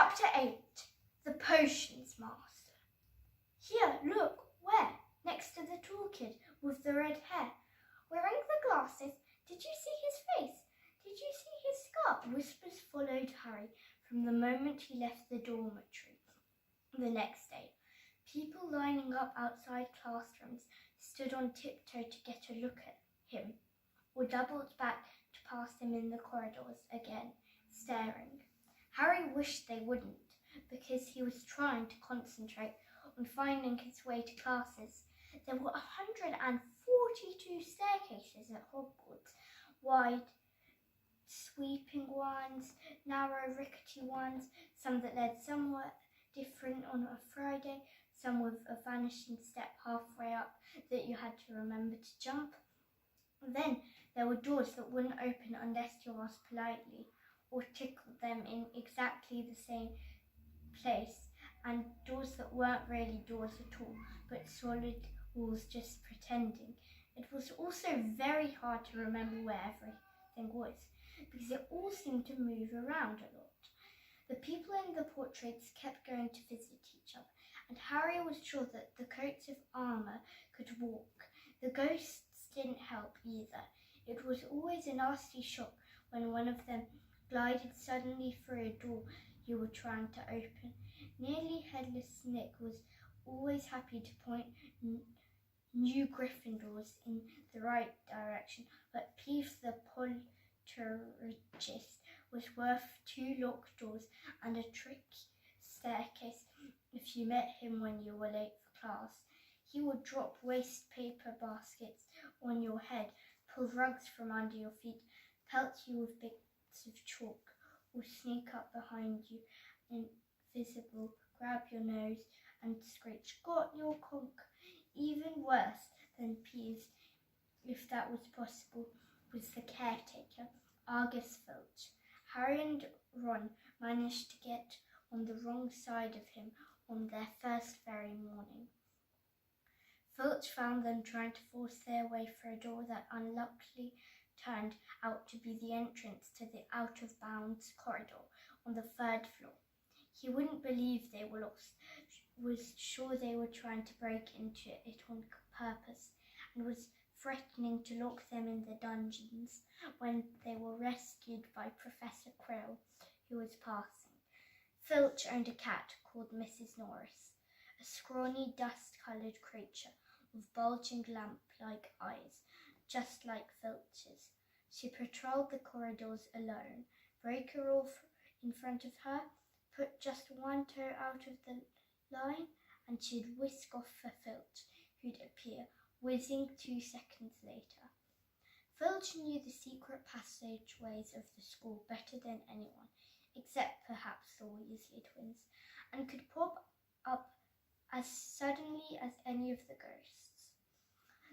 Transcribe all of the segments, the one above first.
Chapter 8. The Potions Master. Here, look, where? Next to the tall kid with the red hair. Wearing the glasses. Did you see his face? Did you see his scarf? Whispers followed Harry from the moment he left the dormitory. The next day, people lining up outside classrooms stood on tiptoe to get a look at him, or doubled back to pass him in the corridors again, staring. Harry wished they wouldn't, because he was trying to concentrate on finding his way to classes. There were 142 staircases at Hogwarts, wide, sweeping ones, narrow, rickety ones, some that led somewhere different on a Friday, some with a vanishing step halfway up that you had to remember to jump. Then there were doors that wouldn't open unless you asked politely, or tickled them in exactly the same place, and doors that weren't really doors at all, but solid walls just pretending. It was also very hard to remember where everything was, because it all seemed to move around a lot. The people in the portraits kept going to visit each other, and Harry was sure that the coats of armour could walk. The ghosts didn't help either. It was always a nasty shock when one of them glided suddenly through a door you were trying to open. Nearly Headless Nick was always happy to point new Gryffindors in the right direction, but Peeves the Poltergeist was worth 2 locked doors and a tricky staircase if you met him when you were late for class. He would drop waste paper baskets on your head, pull rugs from under your feet, pelt you with bits of chalk, or sneak up behind you, invisible, grab your nose and screech, "Got your conk!" Even worse than Peeves, if that was possible, was the caretaker, Argus Filch. Harry and Ron managed to get on the wrong side of him on their first very morning. Filch found them trying to force their way through a door that unluckily turned out to be the entrance to the out-of-bounds corridor on the 3rd floor. He wouldn't believe they were lost, was sure they were trying to break into it on purpose, and was threatening to lock them in the dungeons when they were rescued by Professor Quirrell, who was passing. Filch owned a cat called Mrs. Norris, a scrawny, dust-coloured creature with bulging lamp-like eyes, just like Filch's. She patrolled the corridors alone, break a rule in front of her, put just one toe out of the line, and she'd whisk off for Filch, who'd appear, whizzing 2 seconds later. Filch knew the secret passageways of the school better than anyone, except perhaps the Weasley twins, and could pop up as suddenly as any of the ghosts.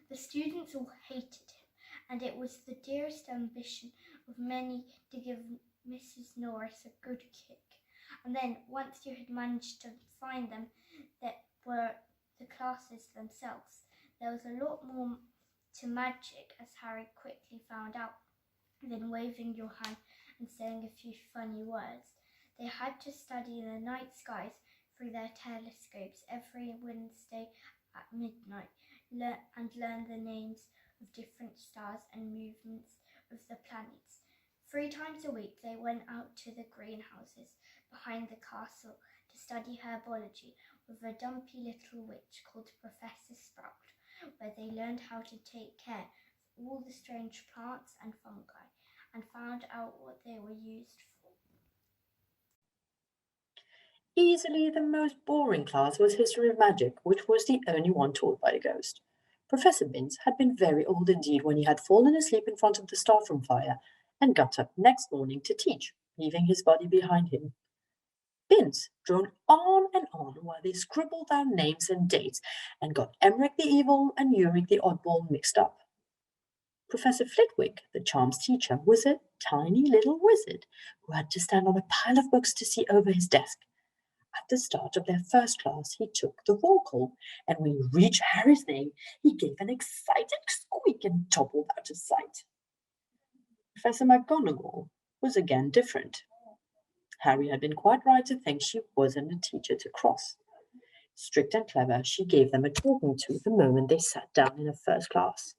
The students all hated him, and it was the dearest ambition of many to give Mrs. Norris a good kick. And then, once you had managed to find them that were the classes themselves, there was a lot more to magic, as Harry quickly found out, than waving your hand and saying a few funny words. They had to study the night skies through their telescopes every Wednesday at midnight, and learn the names of different stars and movements of the planets. 3 times a week they went out to the greenhouses behind the castle to study herbology with a dumpy little witch called Professor Sprout, where they learned how to take care of all the strange plants and fungi, and found out what they were used for. Easily the most boring class was History of Magic, which was the only one taught by a ghost. Professor Binns had been very old indeed when he had fallen asleep in front of the staff room fire and got up next morning to teach, leaving his body behind him. Binns droned on and on while they scribbled down names and dates and got Emmerich the Evil and Uric the Oddball mixed up. Professor Flitwick, the charms teacher, was a tiny little wizard who had to stand on a pile of books to see over his desk. At the start of their first class, he took the roll call, and when he reached Harry's name, he gave an excited squeak and toppled out of sight. Professor McGonagall was again different. Harry had been quite right to think she wasn't a teacher to cross. Strict and clever, she gave them a talking to the moment they sat down in her first class.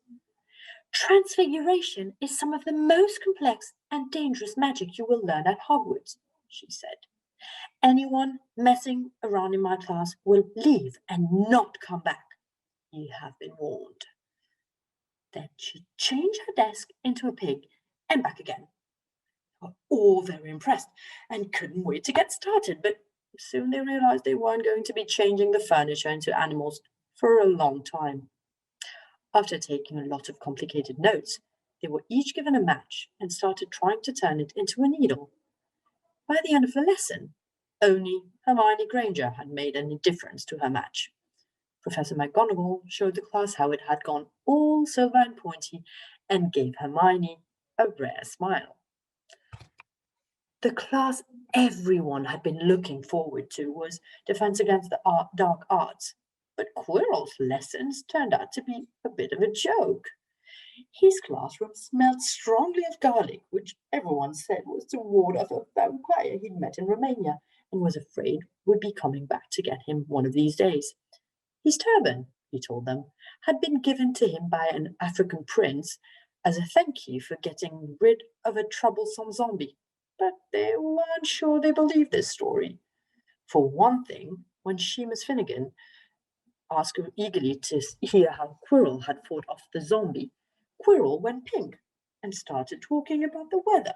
Transfiguration is some of the most complex and dangerous magic you will learn at Hogwarts, she said. Anyone messing around in my class will leave and not come back. You have been warned. Then she changed her desk into a pig and back again. They were all very impressed and couldn't wait to get started, but soon they realized they weren't going to be changing the furniture into animals for a long time. After taking a lot of complicated notes, they were each given a match and started trying to turn it into a needle. By the end of the lesson, only Hermione Granger had made any difference to her match. Professor McGonagall showed the class how it had gone all silver and pointy and gave Hermione a rare smile. The class everyone had been looking forward to was Defense Against the Dark Arts, but Quirrell's lessons turned out to be a bit of a joke. His classroom smelled strongly of garlic, which everyone said was to ward off a vampire he'd met in Romania and was afraid would be coming back to get him one of these days. His turban, he told them, had been given to him by an African prince as a thank you for getting rid of a troublesome zombie, but they weren't sure they believed this story. For one thing, when Seamus Finnegan asked her eagerly to hear how Quirrell had fought off the zombie, Quirrell went pink and started talking about the weather.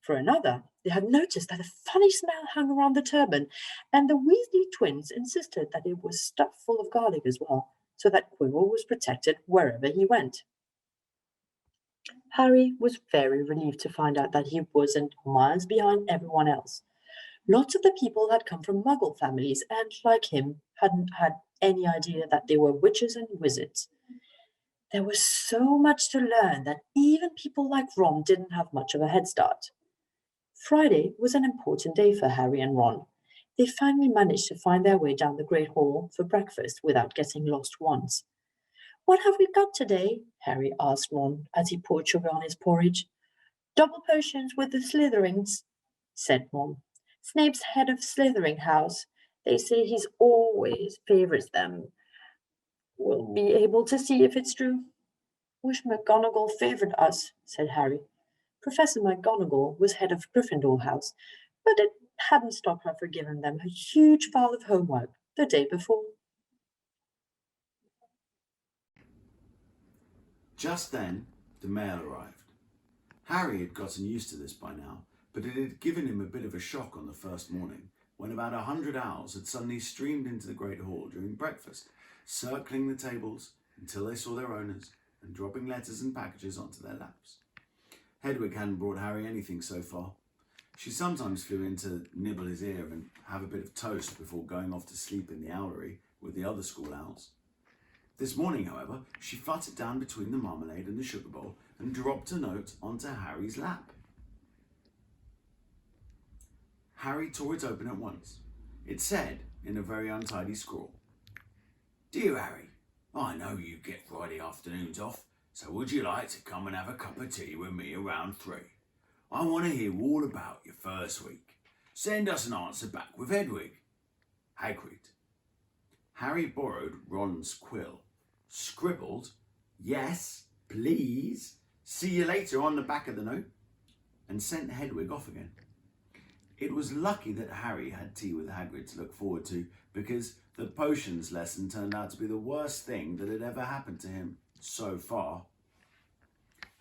For another, they had noticed that a funny smell hung around the turban, and the Weasley twins insisted that it was stuffed full of garlic as well, so that Quirrell was protected wherever he went. Harry was very relieved to find out that he wasn't miles behind everyone else. Lots of the people had come from Muggle families and, like him, hadn't had any idea that they were witches and wizards. There was so much to learn that even people like Ron didn't have much of a head start. Friday was an important day for Harry and Ron. They finally managed to find their way down the Great Hall for breakfast without getting lost once. "What have we got today?" Harry asked Ron as he poured sugar on his porridge. "Double potions with the Slytherins," said Ron. "Snape's head of Slytherin house. They say he's always favours them. We'll be able to see if it's true." "Wish McGonagall favoured us," said Harry. Professor McGonagall was head of Gryffindor House, but it hadn't stopped her from giving them a huge pile of homework the day before. Just then, the mail arrived. Harry had gotten used to this by now, but it had given him a bit of a shock on the first morning, when about 100 owls had suddenly streamed into the Great Hall during breakfast, circling the tables until they saw their owners and dropping letters and packages onto their laps. Hedwig hadn't brought Harry anything so far. She sometimes flew in to nibble his ear and have a bit of toast before going off to sleep in the owlery with the other school owls. This morning, however, she fluttered down between the marmalade and the sugar bowl and dropped a note onto Harry's lap. Harry tore it open at once. It said, in a very untidy scrawl, "Dear Harry, I know you get Friday afternoons off, so would you like to come and have a cup of tea with me around 3? I want to hear all about your first week. Send us an answer back with Hedwig. Hagrid." Harry borrowed Ron's quill, scribbled, "Yes, please, see you later" on the back of the note, and sent Hedwig off again. It was lucky that Harry had tea with Hagrid to look forward to, because the potions lesson turned out to be the worst thing that had ever happened to him so far.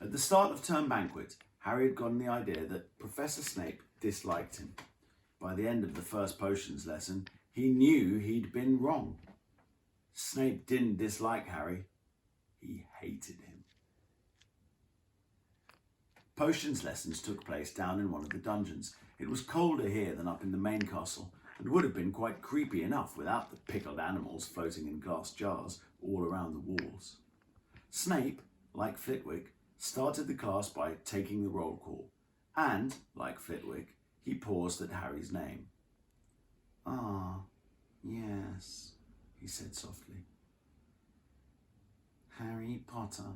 At the start of term banquet, Harry had gotten the idea that Professor Snape disliked him. By the end of the first potions lesson, he knew he'd been wrong. Snape didn't dislike Harry, he hated him. Potions lessons took place down in one of the dungeons. It was colder here than up in the main castle, and would have been quite creepy enough without the pickled animals floating in glass jars all around the walls. Snape, like Flitwick, started the class by taking the roll call, and, like Flitwick, he paused at Harry's name. "Ah, yes," he said softly. "Harry Potter,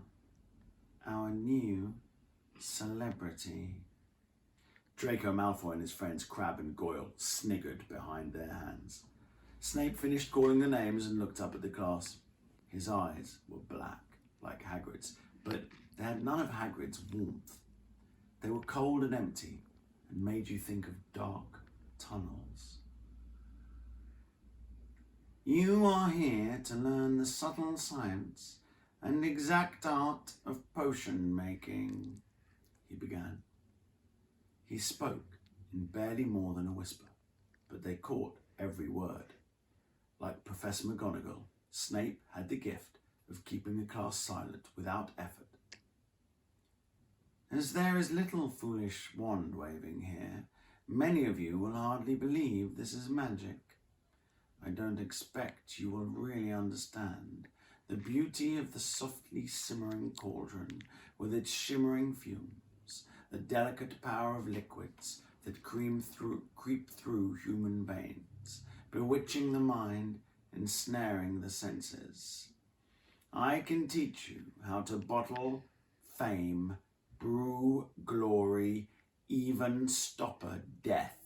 our new celebrity." Draco Malfoy and his friends Crabbe and Goyle sniggered behind their hands. Snape finished calling the names and looked up at the class. His eyes were black, like Hagrid's, but they had none of Hagrid's warmth. They were cold and empty and made you think of dark tunnels. You are here to learn the subtle science and exact art of potion making, he began. He spoke in barely more than a whisper, but they caught every word. Like Professor McGonagall, Snape had the gift of keeping the class silent without effort. As there is little foolish wand-waving here, many of you will hardly believe this is magic. I don't expect you will really understand the beauty of the softly simmering cauldron with its shimmering fumes, the delicate power of liquids that creep through human veins, bewitching the mind, ensnaring the senses. I can teach you how to bottle fame, brew glory, even stopper death.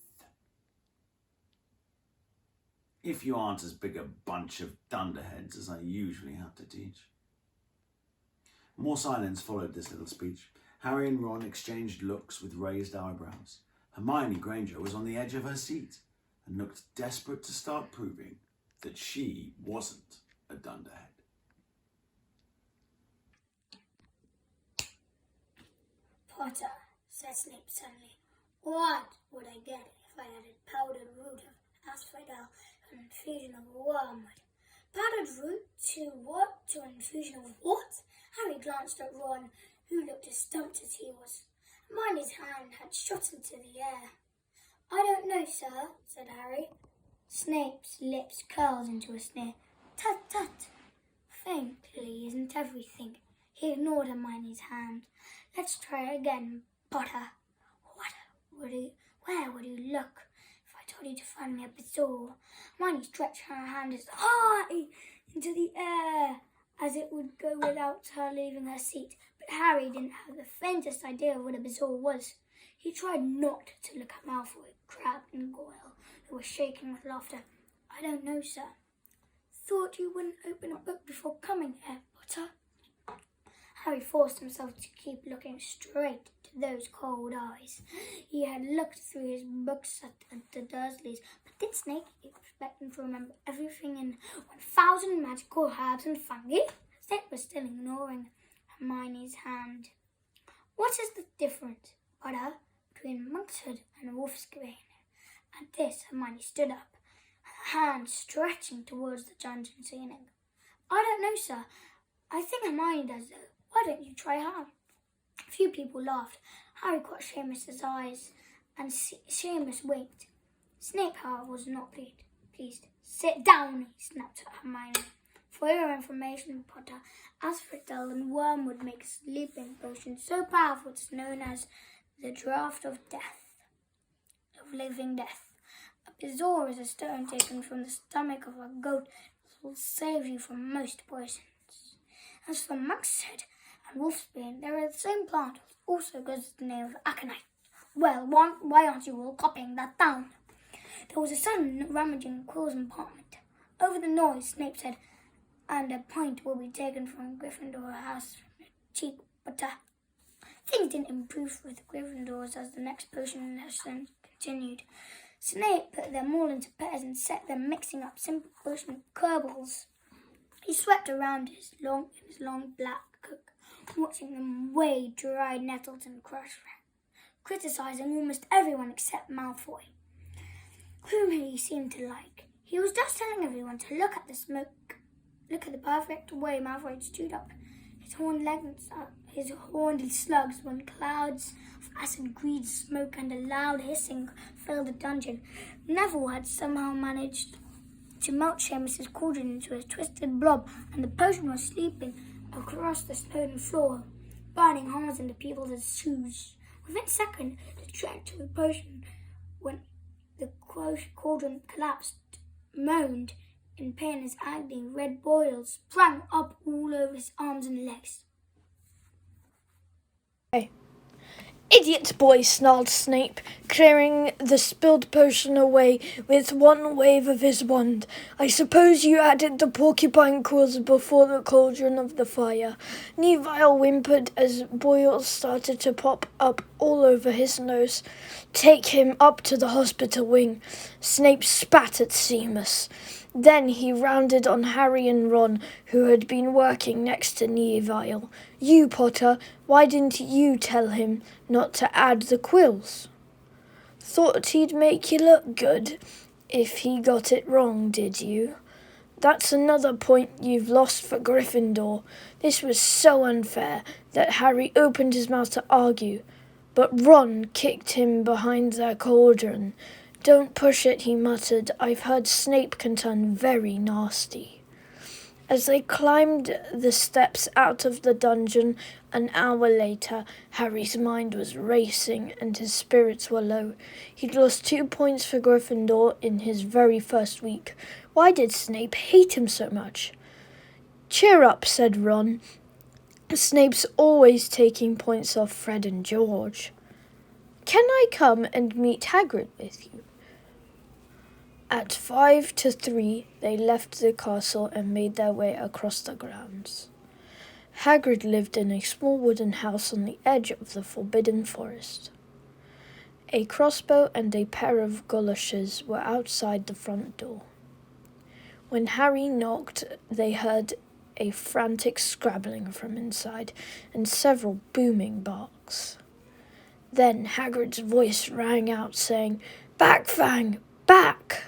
If you aren't as big a bunch of dunderheads as I usually have to teach. More silence followed this little speech. Harry and Ron exchanged looks with raised eyebrows. Hermione Granger was on the edge of her seat and looked desperate to start proving that she wasn't a dunderhead. Potter, said Snape suddenly, what would I get if I added powdered root of asphodel to an infusion of wormwood? Powdered root to what? To an infusion of what? Harry glanced at Ron, who looked as stumped as he was. Hermione's hand had shot into the air. I don't know, sir, said Harry. Snape's lips curled into a sneer. Tut, tut. Faintly isn't everything. He ignored Hermione's hand. Let's try again, Potter. Where would you look if I told you to find me a bezoar? Hermione stretched her hand as high into the air as it would go without her leaving her seat. But Harry didn't have the faintest idea of what a bezoar was. He tried not to look at Malfoy, Crabbe and Goyle, who were shaking with laughter. I don't know, sir. Thought you wouldn't open a book before coming here, Potter. Harry forced himself to keep looking straight to those cold eyes. He had looked through his books at the Dursleys, but did Snape expect him to remember everything in 1,000 magical herbs and fungi? Snape was still ignoring Hermione's hand. What is the difference, Potter, between monkshood and wolfsbane? At this, Hermione stood up, her hand stretching towards the dungeon ceiling. I don't know, sir. I think Hermione does, though. Why don't you try her? A few people laughed. Harry caught Seamus's eyes, and Seamus winked. Snape, however, was not pleased. Sit down, he snapped at Hermione. For your information, Potter, asphodel and wormwood make a sleeping potion so powerful it's known as the draught of living death. A bezoar is a stone taken from the stomach of a goat that will save you from most poisons. As for monkshood and wolfsbane, they are the same plant, also goes the name of aconite. Well, why aren't you all copying that down? There was a sudden rummaging in Quill's apartment. Over the noise, Snape said, and a pint will be taken from Gryffindor house from the cheap Potter. Things didn't improve with the Gryffindors as the next potion lesson continued. Snape put them all into pairs and set them mixing up simple potion kerbals. He swept around his long black cook, watching them weigh dried nettles and crush criticising almost everyone except Malfoy, whom he seemed to like. He was just telling everyone to look at the smoke, look at the perfect way Malfoy stood up, his horned slugs when clouds of acid green smoke and a loud hissing filled the dungeon. Neville had somehow managed to melt Seamus's cauldron into a twisted blob, and the potion was sleeping across the stone floor, burning holes in the people's shoes. Within a second, the trench of the potion, when the cauldron collapsed, moaned in pain as agony. Red boils sprang up all over his arms and legs. Idiot boy, snarled Snape, clearing the spilled potion away with one wave of his wand. I suppose you added the porcupine quills before the cauldron of the fire. Neville whimpered as boils started to pop up all over his nose. Take him up to the hospital wing. Snape spat at Seamus. Then he rounded on Harry and Ron, who had been working next to Neville. You, Potter, why didn't you tell him not to add the quills? Thought he'd make you look good if he got it wrong, did you? That's another point you've lost for Gryffindor. This was so unfair that Harry opened his mouth to argue, but Ron kicked him behind their cauldron. Don't push it, he muttered. I've heard Snape can turn very nasty. As they climbed the steps out of the dungeon an hour later, Harry's mind was racing and his spirits were low. He'd lost 2 points for Gryffindor in his very first week. Why did Snape hate him so much? Cheer up, said Ron. Snape's always taking points off Fred and George. Can I come and meet Hagrid with you? At 5 to 3, they left the castle and made their way across the grounds. Hagrid lived in a small wooden house on the edge of the Forbidden Forest. A crossbow and a pair of goloshes were outside the front door. When Harry knocked, they heard a frantic scrabbling from inside and several booming barks. Then Hagrid's voice rang out, saying, "Back, Fang! Back!"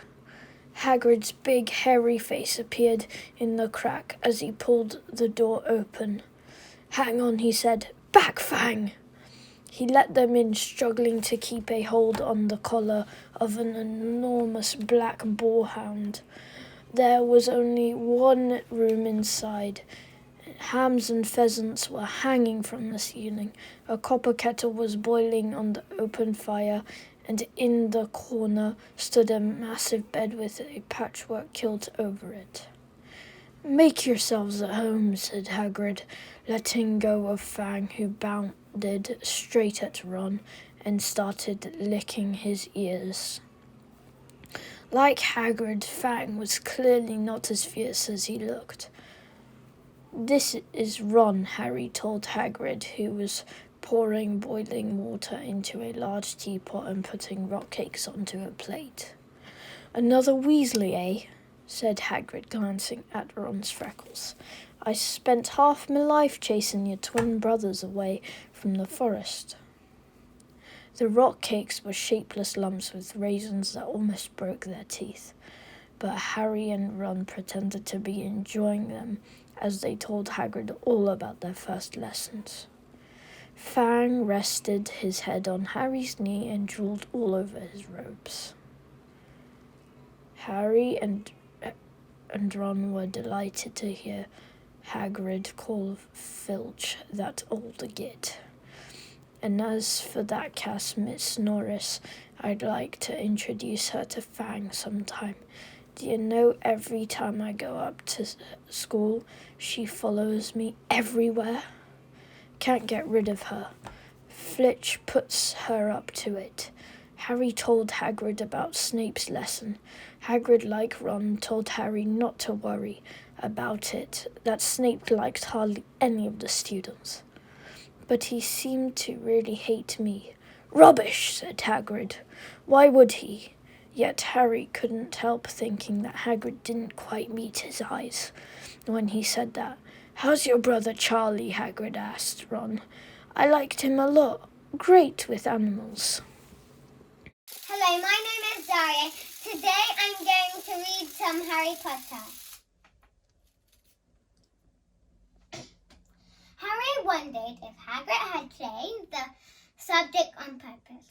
Hagrid's big, hairy face appeared in the crack as he pulled the door open. "Hang on," he said. "Back, Fang!" He let them in, struggling to keep a hold on the collar of an enormous black boarhound. There was only one room inside. Hams and pheasants were hanging from the ceiling. A copper kettle was boiling on the open fire, and in the corner stood a massive bed with a patchwork quilt over it. "Make yourselves at home," said Hagrid, letting go of Fang, who bounded straight at Ron and started licking his ears. Like Hagrid, Fang was clearly not as fierce as he looked. "This is Ron," Harry told Hagrid, who was pouring boiling water into a large teapot and putting rock cakes onto a plate. "Another Weasley, eh?" said Hagrid, glancing at Ron's freckles. "I spent half my life chasing your twin brothers away from the forest." The rock cakes were shapeless lumps with raisins that almost broke their teeth, but Harry and Ron pretended to be enjoying them as they told Hagrid all about their first lessons. Fang rested his head on Harry's knee and drooled all over his robes. Harry and Ron were delighted to hear Hagrid call Filch that older git. And as for that cass Miss Norris, I'd like to introduce her to Fang sometime. Do you know, every time I go up to school, she follows me everywhere. Can't get rid of her. Filch puts her up to it. Harry told Hagrid about Snape's lesson. Hagrid, like Ron, told Harry not to worry about it, that Snape liked hardly any of the students. But he seemed to really hate me. "Rubbish," said Hagrid. "Why would he?" Yet Harry couldn't help thinking that Hagrid didn't quite meet his eyes when he said that. "How's your brother Charlie?" Hagrid asked Ron. "I liked him a lot. Great with animals." Hello, my name is Daria. Today I'm going to read some Harry Potter. Harry wondered if Hagrid had changed the subject on purpose.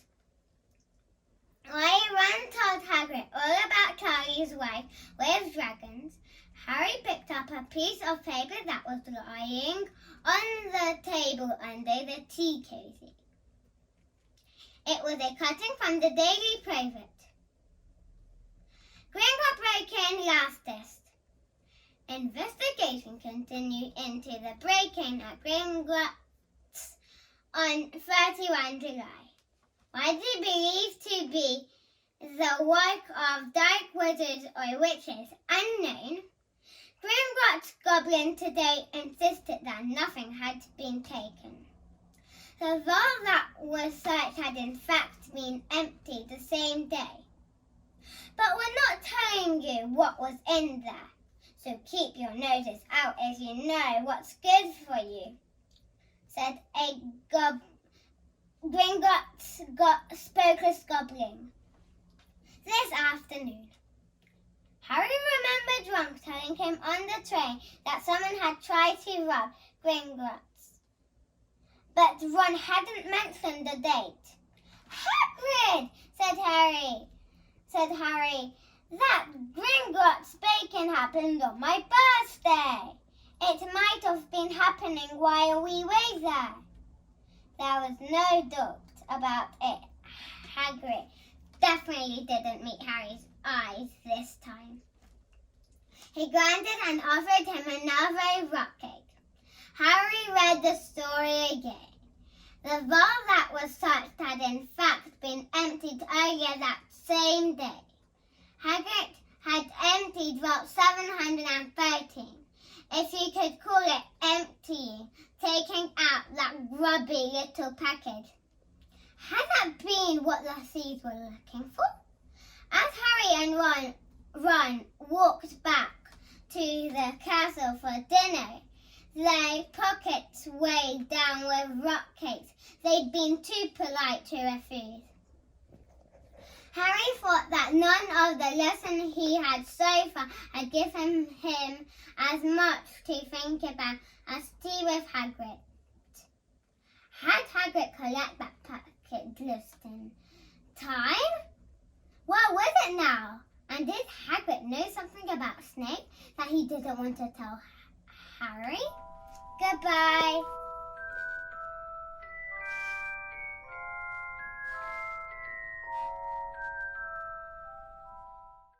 While Ron told Hagrid all about Charlie's wife with dragons, Harry picked up a piece of paper that was lying on the table under the tea cozy. It was a cutting from the Daily Prophet. Gringotts break-in last test. Investigation continued into the break-in at Gringotts on 31 July. Widely believed to be the work of dark wizards or witches unknown, Gringotts Goblin today insisted that nothing had been taken. The vault that was searched had in fact been emptied the same day. But we're not telling you what was in there, so keep your noses out if you know what's good for you, said a Gringotts spokeless goblin. This afternoon, Harry remembered Ron telling him on the train that someone had tried to rob Gringotts, but Ron hadn't mentioned the date. Hagrid, said Harry, that Gringotts bacon happened on my birthday. It might have been happening while we were there. There was no doubt about it. Hagrid definitely didn't meet Harry's eyes this time. He grunted and offered him another rock cake. Harry read the story again. The vault that was searched had in fact been emptied earlier that same day. Hagrid had emptied Vault 713, if you could call it emptying, taking out that grubby little package. Had that been what the thieves were looking for? As Harry and Ron walked back to the castle for dinner, their pockets weighed down with rock cakes they'd been too polite to refuse. Harry thought that none of the lesson he had so far had given him as much to think about as tea with Hagrid. Had Hagrid collect that packet just in time? What was it now? And did Hagrid know something about Snape that he didn't want to tell Harry? Goodbye.